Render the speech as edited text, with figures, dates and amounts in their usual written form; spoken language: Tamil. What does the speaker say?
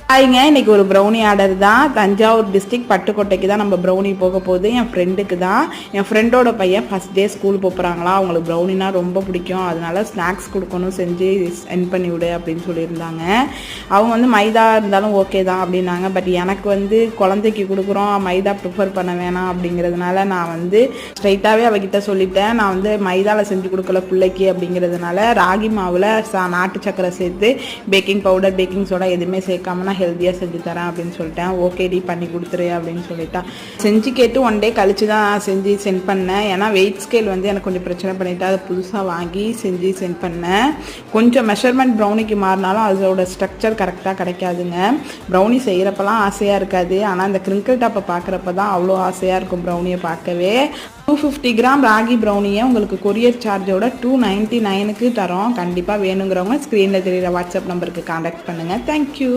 ஹாய்ங்க, இன்னைக்கு ஒரு ப்ரௌனி ஆர்டர் தான். தஞ்சாவூர் டிஸ்ட்ரிக்ட் பட்டுக்கோட்டைக்கு தான் நம்ம ப்ரௌனி போக போகுது. என் ஃப்ரெண்டுக்கு தான். என் ஃப்ரெண்டோட பையன் ஃபஸ்ட் டே ஸ்கூல் போகிறாங்களா, அவங்களுக்கு ப்ரௌனினா ரொம்ப பிடிக்கும். அதனால ஸ்நாக்ஸ் கொடுக்கணும், செஞ்சு சென்ட் பண்ணி விடு அப்படின்னு சொல்லியிருந்தாங்க. அவங்க வந்து மைதா இருந்தாலும் ஓகே தான் அப்படின்னாங்க. பட் எனக்கு வந்து குழந்தைக்கு கொடுக்குறோம், மைதா ப்ரிஃபர் பண்ண வேணாம் அப்படிங்கிறதுனால நான் வந்து ஸ்ட்ரைட்டாகவே அவகிட்ட சொல்லிட்டேன். நான் வந்து மைதாவில் செஞ்சு கொடுக்கல பிள்ளைக்கு அப்படிங்கிறதுனால ராகி மாவில் நாட்டு சக்கரை சேர்த்து பேக்கிங் பவுடர், பேக்கிங் சோடா எதுவுமே சேர்க்காம ஹெல்த்தியாக செஞ்சு தரேன் அப்படின்னு சொல்லிட்டேன். ஓகேடி பண்ணி கொடுத்துரு அப்படின்னு சொல்லிட்டான். செஞ்சு கேட்டு ஒன் டே கழிச்சு தான் செஞ்சு சென்ட் பண்ணேன். ஏன்னா வெயிட் ஸ்கேல் வந்து எனக்கு கொஞ்சம் பிரச்சனை பண்ணிவிட்டு அதை புதுசாக வாங்கி செஞ்சு சென்ட் பண்ணேன். கொஞ்சம் மெஷர்மெண்ட் ப்ரௌனிக்கு மாறினாலும் அதோட ஸ்ட்ரக்சர் கரெக்டாக கிடைக்காதுங்க. ப்ரௌனி செய்கிறப்பெல்லாம் ஆசையாக இருக்காது, ஆனால் அந்த கிரிங்கிள் டாப்பை பார்க்குறப்ப தான் அவ்வளோ ஆசையாக இருக்கும் ப்ரௌனியை பார்க்கவே. 250 கிராம் ராகி ப்ரௌனியை உங்களுக்கு கொரியர் சார்ஜோட 299க்கு தரோம். கண்டிப்பாக வேணுங்கிறவங்க ஸ்க்ரீனில் தெரிகிற வாட்ஸ்அப் நம்பருக்கு கான்டாக்ட் பண்ணுங்கள். தேங்க்யூ.